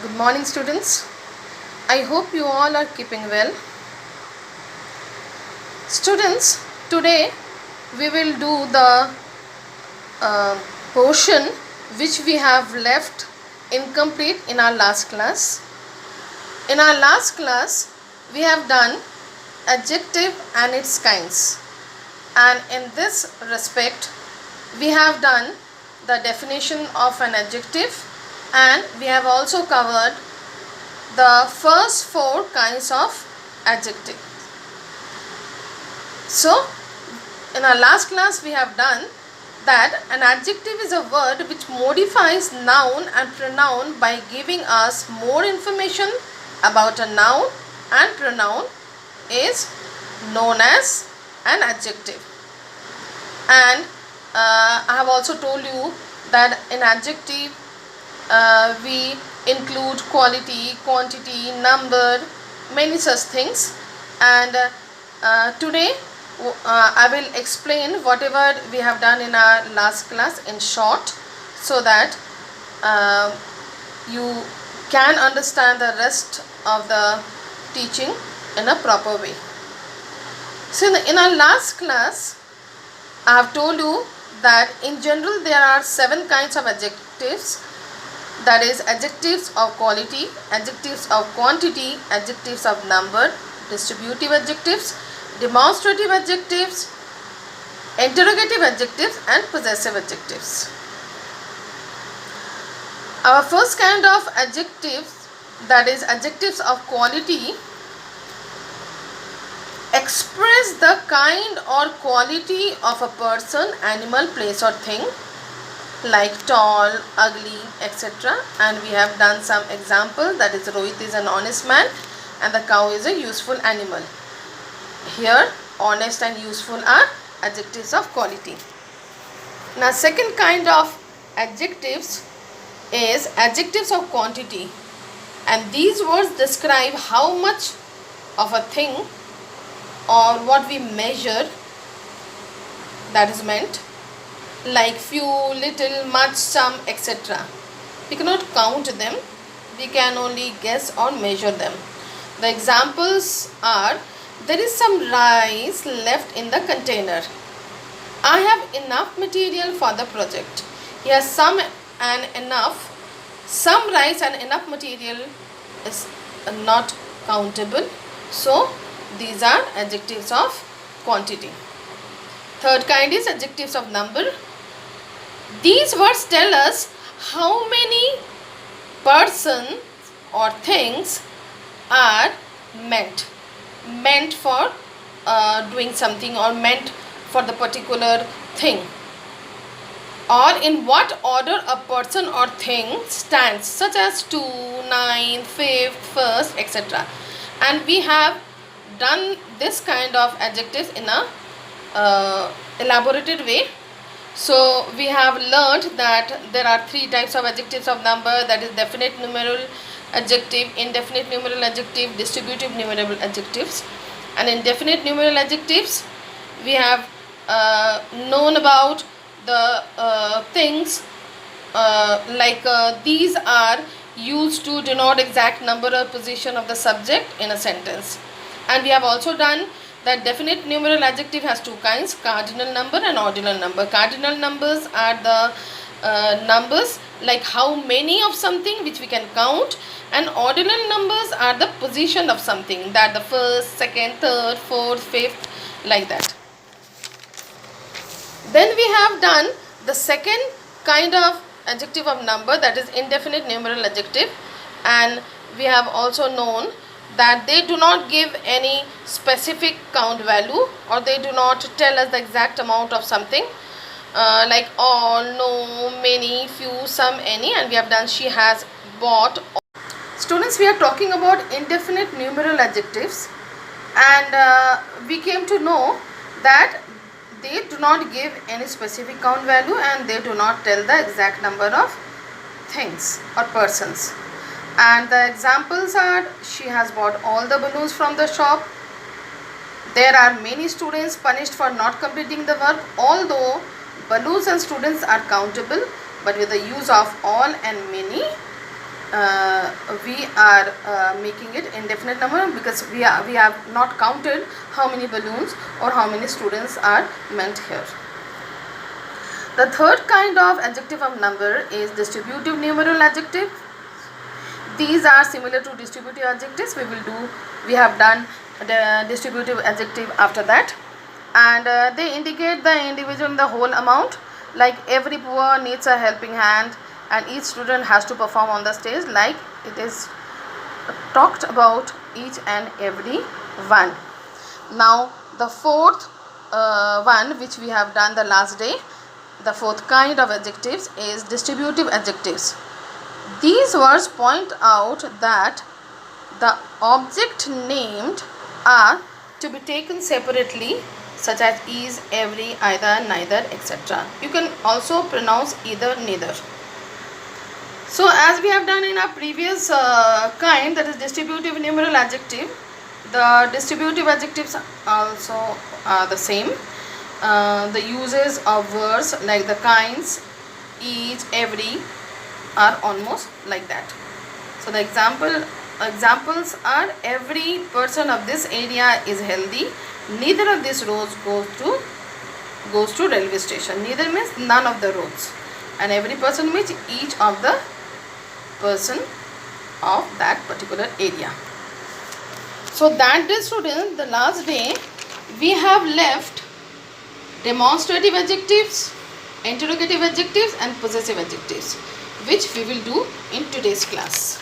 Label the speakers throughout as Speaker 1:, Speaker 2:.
Speaker 1: Good morning, students. I hope you all are keeping well. Students, today we will do the portion which we have left incomplete in our last class. In our last class, we have done adjective and its kinds. And in this respect, we have done the definition of an adjective, and we have also covered the first four kinds of adjective. So, in our last class we have done that an adjective is a word which modifies noun and pronoun by giving us more information about a noun, and pronoun is known as an adjective. And I have also told you that in adjective we include quality, quantity, number, many such things. And today I will explain whatever we have done in our last class in short, so that you can understand the rest of the teaching in a proper way. So in our last class I have told you that in general there are 7 kinds of adjectives. That is adjectives of quality, adjectives of quantity, adjectives of number, distributive adjectives, demonstrative adjectives, interrogative adjectives, and possessive adjectives. Our first kind of adjectives, that is adjectives of quality, express the kind or quality of a person, animal, place or thing, like tall, ugly, etc. And we have done some example, that is Rohit is an honest man and the cow is a useful animal. Here honest and useful are adjectives of quality. Now second kind of adjectives is adjectives of quantity, and these words describe how much of a thing or what we measure that is meant, like few, little, much, some, etc. We cannot count them, we can only guess or measure them. The examples are: there is some rice left in the container. I have enough material for the project. Here some and enough. Some rice and enough material is not countable. So these are adjectives of quantity. Third kind is adjectives of number. These words tell us how many persons or things are meant for doing something, or meant for the particular thing, or in what order a person or thing stands, such as 2, 9, 5th, first, etc. And we have done this kind of adjectives in a elaborated way. So we have learnt that there are 3 types of adjectives of number, that is definite numeral adjective, indefinite numeral adjective, distributive numeral adjectives. And in definite numeral adjectives we have known about the things like these are used to denote exact number or position of the subject in a sentence. And we have also done that definite numeral adjective has 2 kinds, cardinal number and ordinal number. Cardinal numbers are the numbers like how many of something which we can count, and ordinal numbers are the position of something, that the first, second, third, fourth, fifth, like that. Then we have done the second kind of adjective of number, that is indefinite numeral adjective, and we have also known that they do not give any specific count value, or they do not tell us the exact amount of something, like all, no, many, few, some, any. And we have done she has, bought. Students, we are talking about indefinite numeral adjectives, and we came to know that they do not give any specific count value, and they do not tell the exact number of things or persons. And the examples are: she has bought all the balloons from the shop. There are many students punished for not completing the work. Although balloons and students are countable, but with the use of all and many, we are making it indefinite number because we have not counted how many balloons or how many students are meant here. The third kind of adjective of number is distributive numeral adjective. These are similar to distributive adjectives. We have done the distributive adjective after that, and they indicate the individual in the whole amount, like every poor needs a helping hand and each student has to perform on the stage, like it is talked about each and every one. Now the fourth one which we have done the last day, the fourth kind of adjectives is distributive adjectives. These words point out that the object named are to be taken separately, such as is, every, either, neither, etc. You can also pronounce either, neither. So as we have done in our previous kind, that is distributive numeral adjective, the distributive adjectives also are the same. The uses of words like the kinds, each, every are almost like that. So the examples are: every person of this area is healthy, neither of these roads goes to railway station. Neither means none of the roads, and every person means each of the person of that particular area. So that day, students, the last day we have left demonstrative adjectives, interrogative adjectives and possessive adjectives, which we will do in today's class.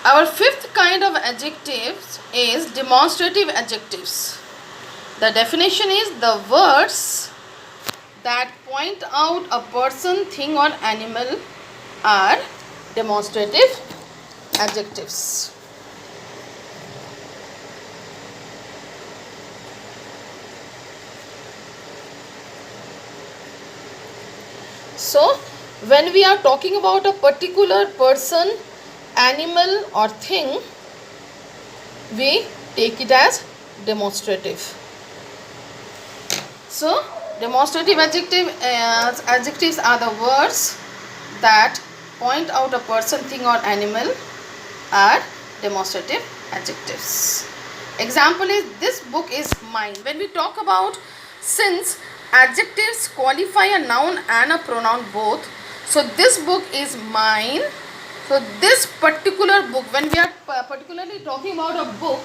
Speaker 1: Our fifth kind of adjectives is demonstrative adjectives. The definition is the words that point out a person, thing or animal are demonstrative adjectives. So when we are talking about a particular person, animal or thing, we take it as demonstrative. So demonstrative adjectives are the words that point out a person, thing or animal are demonstrative adjectives. Example is, this book is mine. When we talk about, since adjectives qualify a noun and a pronoun both, so this book is mine. So this particular book, when we are particularly talking about a book,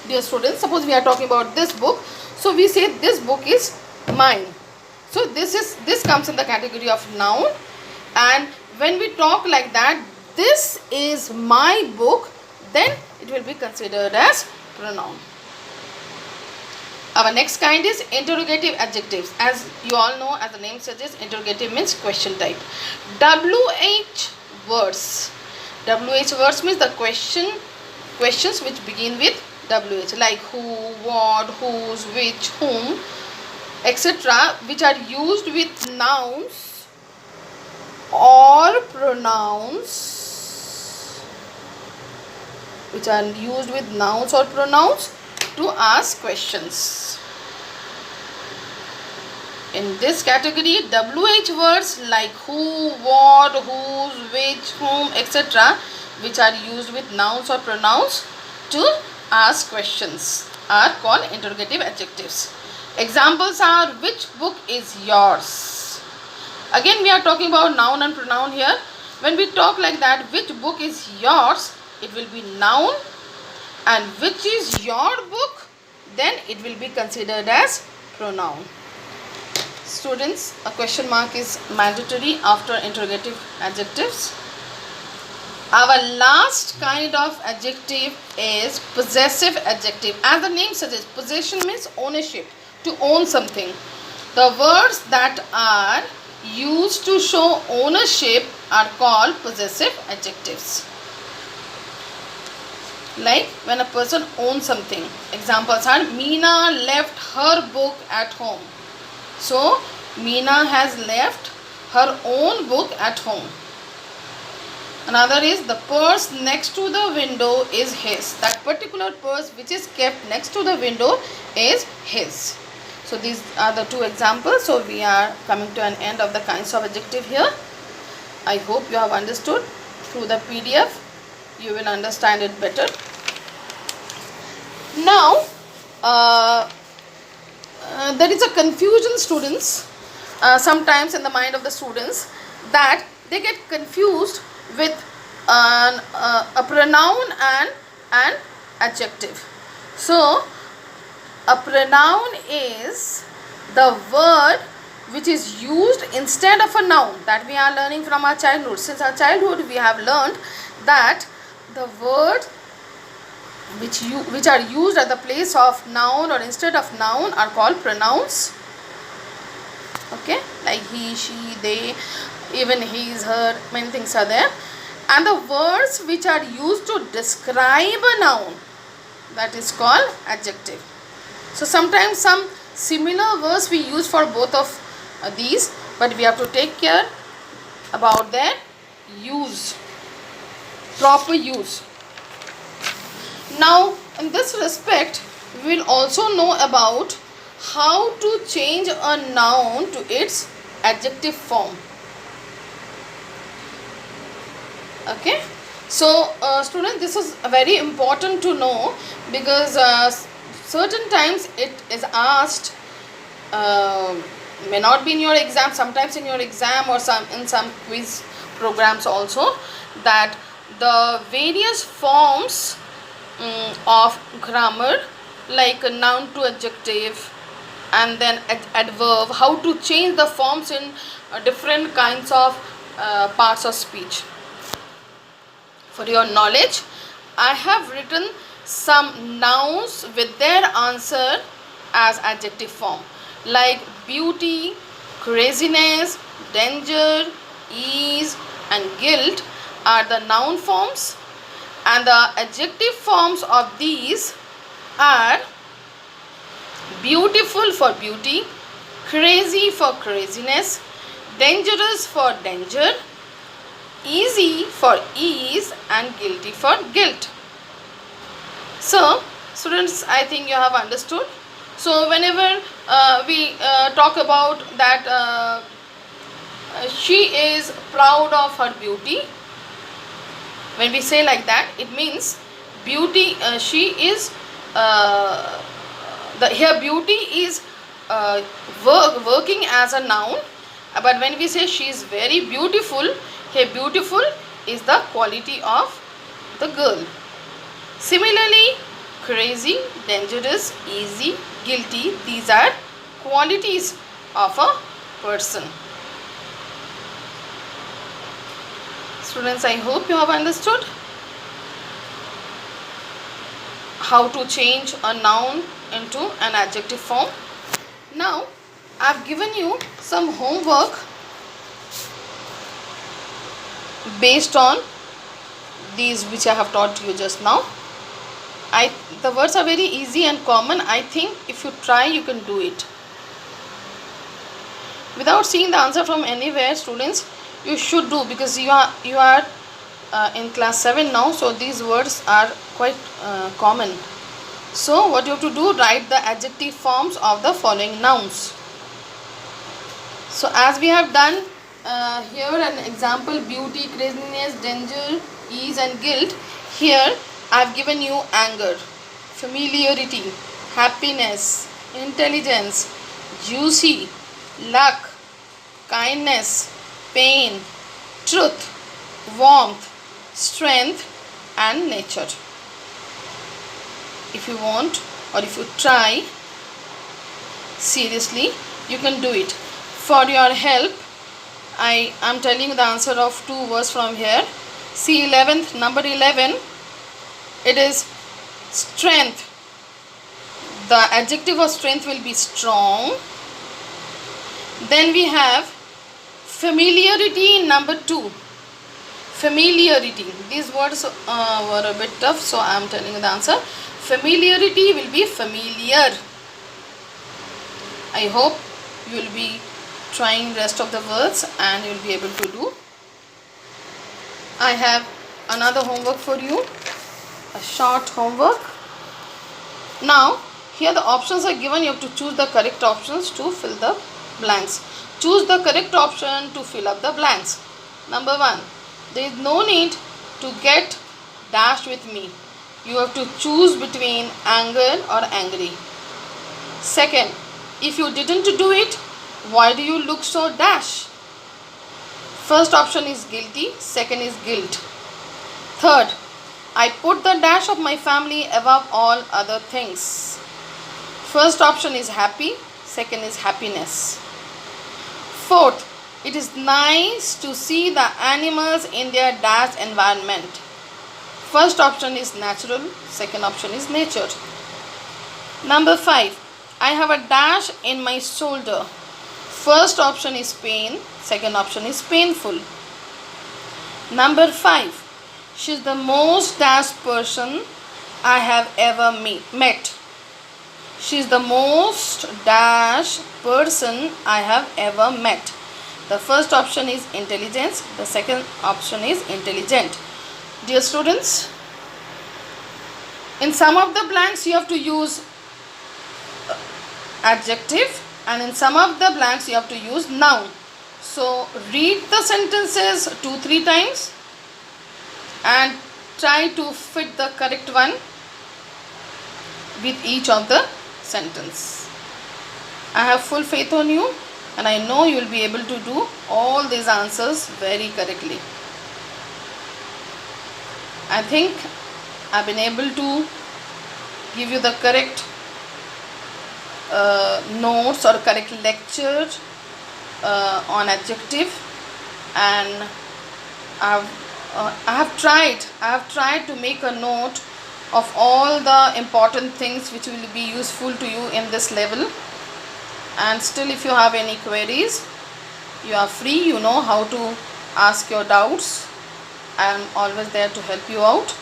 Speaker 1: dear students, suppose we are talking about this book, so we say this book is mine. So this comes in the category of noun, and when we talk like that, this is my book, then it will be considered as pronoun. Our next kind is interrogative adjectives. As you all know, as the name suggests, interrogative means question type. WH words. WH words means the questions which begin with WH, like who, what, whose, which, whom, etc., which are used with nouns or pronouns, to ask questions. In this category, WH words like who, what, whose, which, whom, etc., which are used with nouns or pronouns to ask questions, are called interrogative adjectives. Examples are, which book is yours? Again, we are talking about noun and pronoun here. When we talk like that, which book is yours, it will be noun, and which is your book, then it will be considered as pronoun. Students, a question mark is mandatory after interrogative adjectives. Our last kind of adjective is possessive adjective. As the name suggests, possession means ownership, to own something. The words that are used to show ownership are called possessive adjectives. Like when a person owns something. Examples are, Meena left her book at home. So Meena has left her own book at home. Another is, the purse next to the window is his. That particular purse which is kept next to the window is his. So these are the two examples. So we are coming to an end of the kinds of adjective here. I hope you have understood. Through the PDF you will understand it better. Now there is a confusion, students, sometimes in the mind of the students, that they get confused with a pronoun and an adjective. So a pronoun is the word which is used instead of a noun, that we are learning from our childhood. Since our childhood we have learned that the words which are used at the place of noun or instead of noun are called pronouns. Okay, like he, she, they, even his, her, many things are there. And the words which are used to describe a noun, that is called adjective. So sometimes some similar words we use for both of these, but we have to take care about their use, proper use. Now in this respect we will also know about how to change a noun to its adjective form. Okay, so students, this is very important to know, because certain times it is asked, may not be in your exam, sometimes in your exam or in some quiz programs also, that the various forms of grammar, like a noun to adjective and then adverb, how to change the forms in different kinds of parts of speech. For your knowledge, I have written some nouns with their answer as adjective form, like beauty, craziness, danger, ease and guilt are the noun forms, and the adjective forms of these are beautiful for beauty, crazy for craziness, dangerous for danger, easy for ease and guilty for guilt. So students, I think you have understood. So whenever we talk about that she is proud of her beauty, when we say like that, it means beauty, she is her beauty is working as a noun, but when we say she is very beautiful, her beautiful is the quality of the girl. Similarly, crazy, dangerous, easy, guilty, these are qualities of a person. Students, I hope you have understood how to change a noun into an adjective form. Now I have given you some homework based on these which I have taught you just now. The words are very easy and common. I think if you try, you can do it. Without seeing the answer from anywhere, students, you should do, because you are in class 7 now, so these words are quite common. So what you have to do, write the adjective forms of the following nouns. So as we have done here an example, beauty, craziness, danger, ease and guilt. Here I have given you anger, familiarity, happiness, intelligence, juicy, luck, kindness, pain, truth, warmth, strength and nature. If you want, or if you try seriously, you can do it. For your help, I am telling you the answer of two words from here. See number 11, it is strength. The adjective of strength will be strong. Then we have familiarity, number 2. Familiarity. These words were a bit tough, so I am telling you the answer. Familiarity will be familiar. I hope you will be trying rest of the words and you will be able to do. I have another homework for you, a short homework. Now Here the options are given. You have to choose the correct options to fill the blanks. Choose the correct option to fill up the blanks. Number 1. There is no need to get dashed with me. You have to choose between anger or angry. Second, if you didn't do it, why do you look so dash? First option is guilty, second is guilt. Third, I put the dash of my family above all other things. First option is happy, second is happiness. Fourth, it is nice to see the animals in their dash environment. First option is natural, second option is nature. Number 5, I have a dash in my shoulder. First option is pain, second option is painful. Number 5, she is the most dash person I have ever met. She is the most dash person I have ever met. The first option is intelligence, the second option is intelligent. Dear students, in some of the blanks you have to use adjective, and in some of the blanks you have to use noun. So read the sentences 2-3 times and try to fit the correct one with each of the sentence. I have full faith on you and I know you will be able to do all these answers very correctly. I think I've been able to give you the correct notes or correct lecture on adjective, and I have tried to make a note of all the important things which will be useful to you in this level. And still, if you have any queries, you are free, you know how to ask your doubts. I am always there to help you out.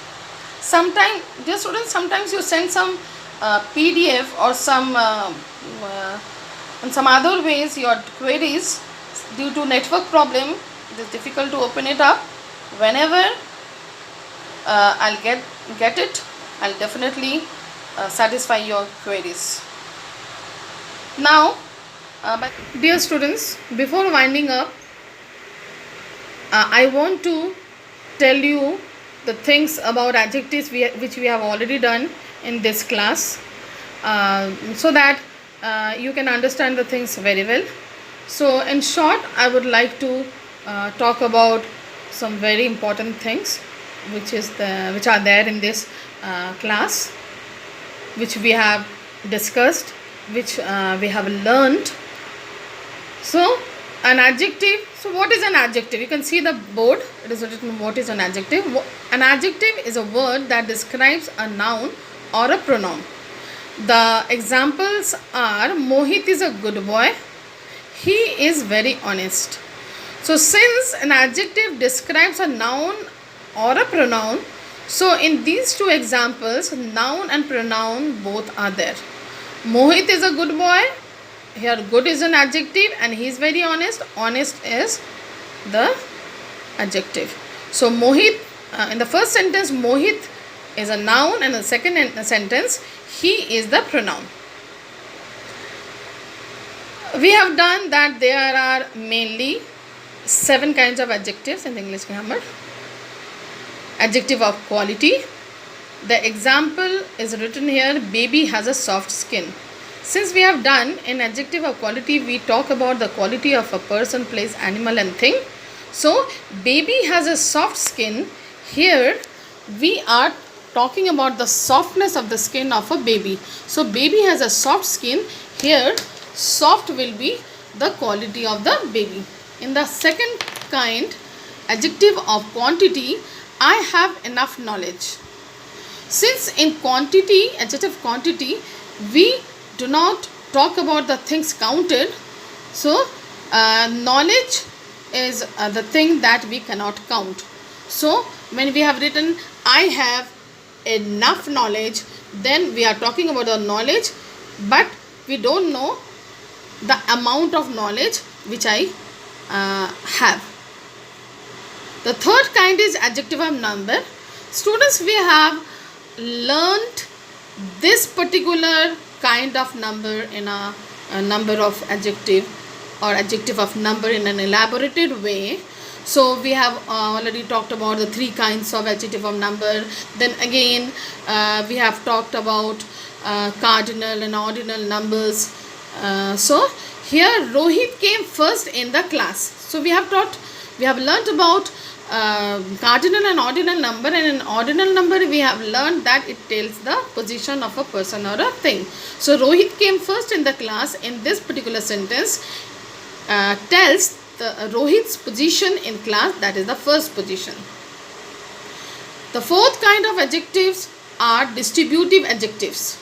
Speaker 1: Sometimes, dear students, sometimes you send some PDF or some in some other ways your queries. Due to network problem, it is difficult to open it up. Whenever I'll get it, I'll definitely satisfy your queries. Now, dear students, before winding up, I want to tell you the things about adjectives which we have already done in this class, so that you can understand the things very well. So in short, I would like to talk about some very important things which are there in this class, which we have discussed, which we have learned. So an adjective. So what is an adjective? You can see the board. It is written what is an adjective. An adjective is a word that describes a noun or a pronoun. The examples are: Mohit is a good boy. He is very honest. So since an adjective describes a noun or a pronoun, so in these two examples, noun and pronoun both are there. Mohit is a good boy. Here good is an adjective and he is very honest. Honest is the adjective. So Mohit, in the first sentence, Mohit is a noun, and in the second sentence, he is the pronoun. We have done that there are mainly 7 kinds of adjectives in the English grammar. Adjective of quality. The example is written here: baby has a soft skin. Since we have done in adjective of quality, we talk about the quality of a person, place, animal and thing. So baby has a soft skin. Here we are talking about the softness of the skin of a baby. So baby has a soft skin. Here soft will be the quality of the baby. In the second kind, adjective of quantity, I have enough knowledge. Since in quantity, adjective quantity, we do not talk about the things counted. So knowledge is the thing that we cannot count. So when we have written I have enough knowledge, then we are talking about the knowledge, but we don't know the amount of knowledge which I have. The third kind is adjective of number. Students, we have learnt this particular kind of number in a number of adjective, or adjective of number in an elaborated way. So we have already talked about the three kinds of adjective of number. Then again we have talked about cardinal and ordinal numbers. So here Rohit came first in the class. So we have learnt about cardinal and ordinal number, and in ordinal number we have learned that it tells the position of a person or a thing. So Rohit came first in the class in this particular sentence tells Rohit's position in class, that is the first position. The fourth kind of adjectives are distributive adjectives.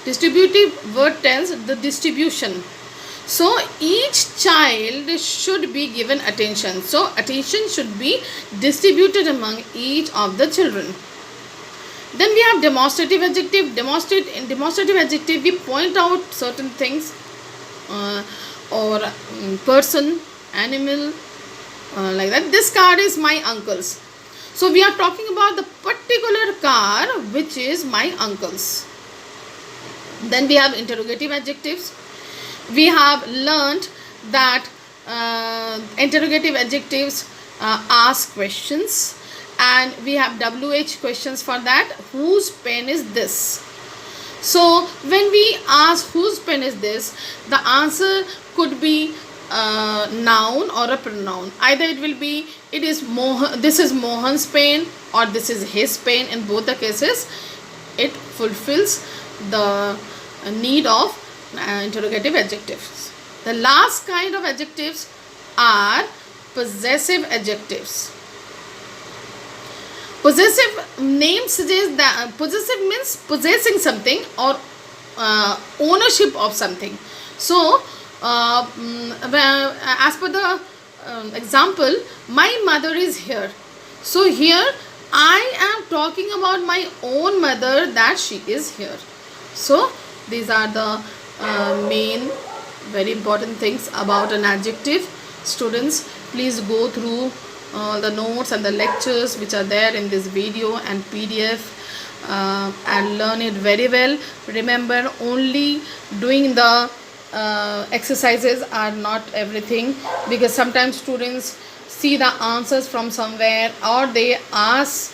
Speaker 1: Distributive word tells the distribution. So each child should be given attention. So attention should be distributed among each of the children. Then we have demonstrative adjective. In demonstrative adjective we point out certain things or person, animal, like that. This car is my uncle's. So we are talking about the particular car which is my uncle's. Then we have interrogative adjectives. We have learnt that interrogative adjectives ask questions, and we have WH questions for that. Whose pen is this? So when we ask whose pen is this, the answer could be noun or a pronoun. Either it will be this is Mohan's pen, or this is his pen. In both the cases it fulfills the need of interrogative adjectives. The last kind of adjectives are possessive adjectives. Possessive name suggests that possessive means possessing something or ownership of something. So as per the example, my mother is here. So here I am talking about my own mother, that she is here. So these are the main very important things about an adjective. Students, please go through the notes and the lectures which are there in this video and PDF and learn it very well. Remember, only doing the exercises are not everything, because sometimes students see the answers from somewhere, or they ask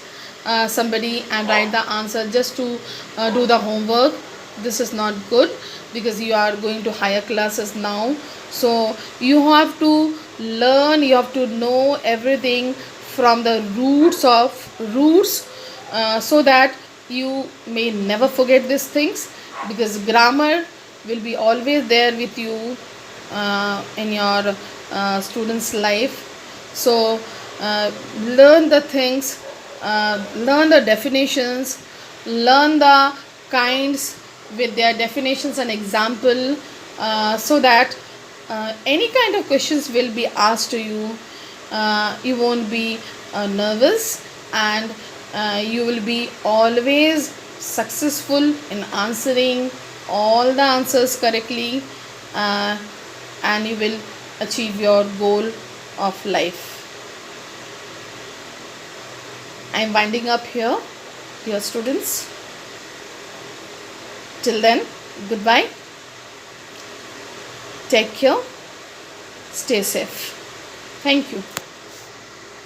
Speaker 1: somebody and write the answer just to do the homework. This is not good, because you are going to higher classes now. So you have to learn, you have to know everything from the roots, so that you may never forget these things, because grammar will be always there with you in your student's life. So learn the things, learn the definitions, learn the kinds with their definitions and example, so that any kind of questions will be asked to you, you won't be nervous, and you will be always successful in answering all the answers correctly, and you will achieve your goal of life. I am winding up here, dear students. Till then, goodbye. Take care. Stay safe. Thank you.